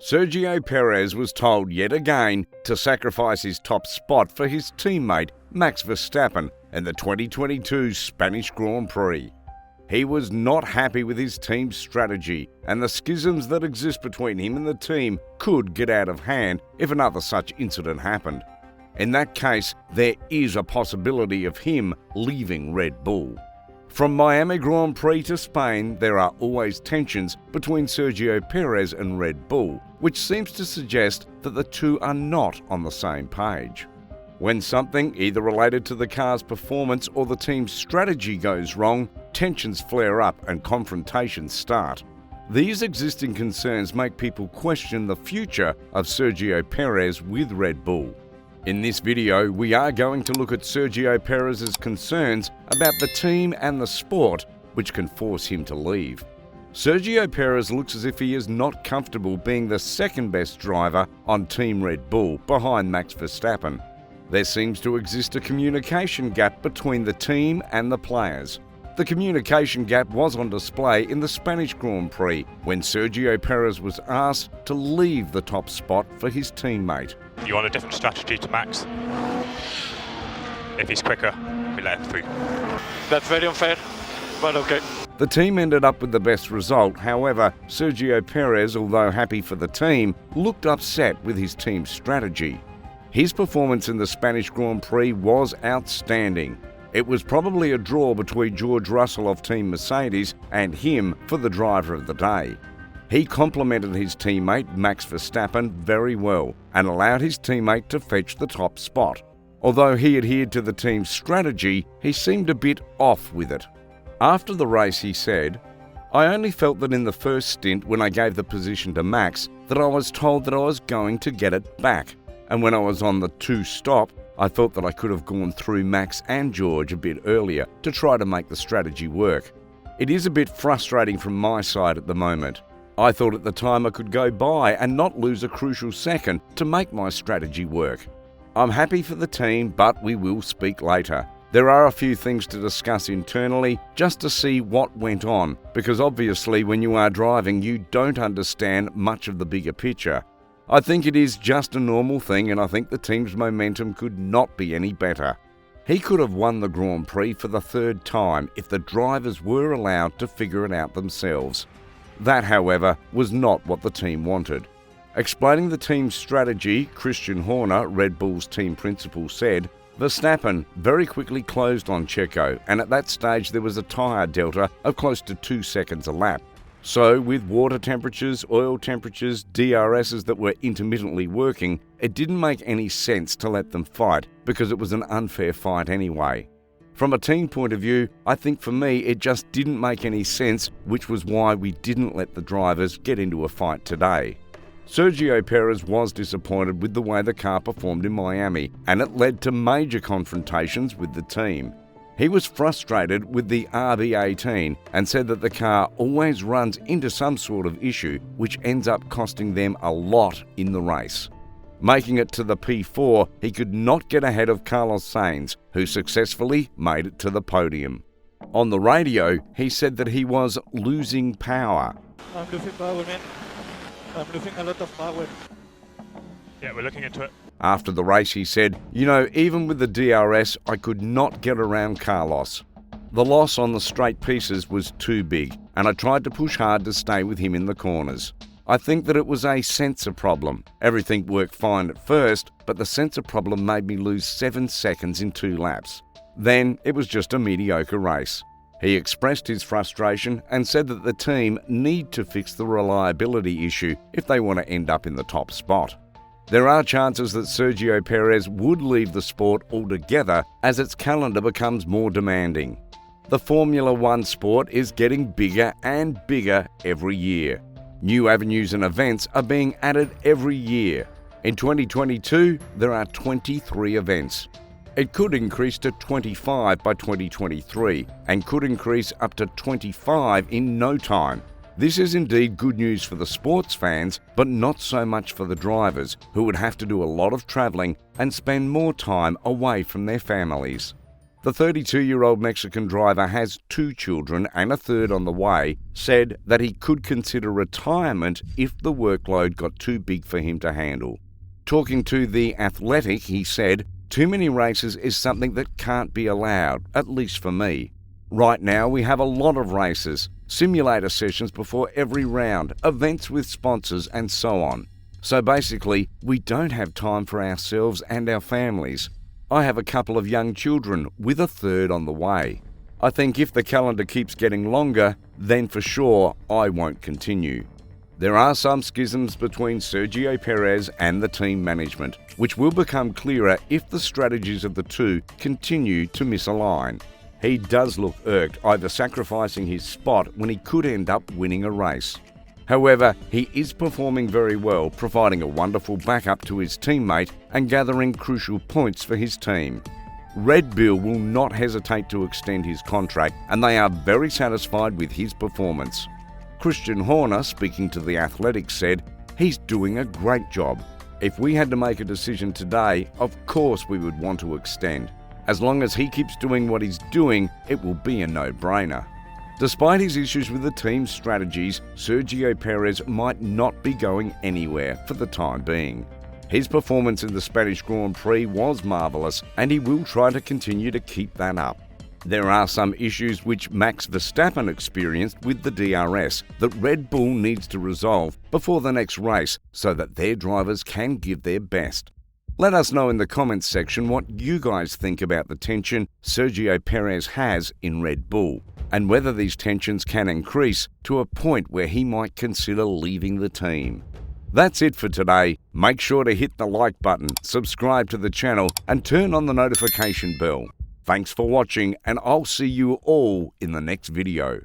Sergio Perez was told yet again to sacrifice his top spot for his teammate Max Verstappen in the 2022 Spanish Grand Prix. He was not happy with his team's strategy, and the schisms that exist between him and the team could get out of hand if another such incident happened. In that case, there is a possibility of him leaving Red Bull. From Miami Grand Prix to Spain, there are always tensions between Sergio Perez and Red Bull, which seems to suggest that the two are not on the same page. When something either related to the car's performance or the team's strategy goes wrong, tensions flare up and confrontations start. These existing concerns make people question the future of Sergio Perez with Red Bull. In this video, we are going to look at Sergio Perez's concerns about the team and the sport, which can force him to leave. Sergio Perez looks as if he is not comfortable being the second best driver on Team Red Bull behind Max Verstappen. There seems to exist a communication gap between the team and the players. The communication gap was on display in the Spanish Grand Prix when Sergio Perez was asked to leave the top spot for his teammate. You want a different strategy to Max? If he's quicker, we let him through. That's very unfair, but okay. The team ended up with the best result. However, Sergio Perez, although happy for the team, looked upset with his team's strategy. His performance in the Spanish Grand Prix was outstanding. It was probably a draw between George Russell of Team Mercedes and him for the driver of the day. He complimented his teammate Max Verstappen very well and allowed his teammate to fetch the top spot. Although he adhered to the team's strategy, he seemed a bit off with it. After the race, he said, "I only felt that in the first stint when I gave the position to Max that I was told that I was going to get it back. And when I was on the 2-stop, I felt that I could have gone through Max and George a bit earlier to try to make the strategy work. It is a bit frustrating from my side at the moment. I thought at the time I could go by and not lose a crucial second to make my strategy work. I'm happy for the team, but we will speak later. There are a few things to discuss internally just to see what went on, because obviously when you are driving you don't understand much of the bigger picture. I think it is just a normal thing, and I think the team's momentum could not be any better. He could have won the Grand Prix for the third time if the drivers were allowed to figure it out themselves. That, however, was not what the team wanted." Explaining the team's strategy, Christian Horner, Red Bull's team principal, said, "Verstappen very quickly closed on Checo, and at that stage there was a tyre delta of close to 2 seconds a lap. So, with water temperatures, oil temperatures, DRSs that were intermittently working, it didn't make any sense to let them fight because it was an unfair fight anyway. From a team point of view, I think for me it just didn't make any sense, which was why we didn't let the drivers get into a fight today." Sergio Perez was disappointed with the way the car performed in Miami, and it led to major confrontations with the team. He was frustrated with the RB18 and said that the car always runs into some sort of issue which ends up costing them a lot in the race. Making it to the P4, he could not get ahead of Carlos Sainz, who successfully made it to the podium. On the radio, he said that he was losing power. I'm losing power, man. I'm losing a lot of power. Yeah, we're looking into it. After the race, he said, even with the DRS, I could not get around Carlos. The loss on the straight pieces was too big, and I tried to push hard to stay with him in the corners. I think that it was a sensor problem. Everything worked fine at first, but the sensor problem made me lose 7 seconds in 2 laps. Then it was just a mediocre race." He expressed his frustration and said that the team need to fix the reliability issue if they want to end up in the top spot. There are chances that Sergio Perez would leave the sport altogether as its calendar becomes more demanding. The Formula One sport is getting bigger and bigger every year. New avenues and events are being added every year. In 2022, there are 23 events. It could increase to 25 by 2023 and could increase up to 25 in no time. This is indeed good news for the sports fans, but not so much for the drivers, who would have to do a lot of travelling and spend more time away from their families. The 32-year-old Mexican driver has 2 children and a third on the way, said that he could consider retirement if the workload got too big for him to handle. Talking to The Athletic, he said, "Too many races is something that can't be allowed, at least for me. Right now we have a lot of races, simulator sessions before every round, events with sponsors and so on. So basically, we don't have time for ourselves and our families. I have a couple of young children with a third on the way. I think if the calendar keeps getting longer, then for sure I won't continue." There are some schisms between Sergio Perez and the team management, which will become clearer if the strategies of the two continue to misalign. He does look irked over sacrificing his spot when he could end up winning a race. However, he is performing very well, providing a wonderful backup to his teammate and gathering crucial points for his team. Red Bull will not hesitate to extend his contract, and they are very satisfied with his performance. Christian Horner, speaking to The Athletic, said, "He's doing a great job. If we had to make a decision today, of course we would want to extend. As long as he keeps doing what he's doing, it will be a no-brainer." Despite his issues with the team's strategies, Sergio Perez might not be going anywhere for the time being. His performance in the Spanish Grand Prix was marvellous, and he will try to continue to keep that up. There are some issues which Max Verstappen experienced with the DRS that Red Bull needs to resolve before the next race so that their drivers can give their best. Let us know in the comments section what you guys think about the tension Sergio Perez has in Red Bull, and whether these tensions can increase to a point where he might consider leaving the team. That's it for today. Make sure to hit the like button, subscribe to the channel, and turn on the notification bell. Thanks for watching, and I'll see you all in the next video.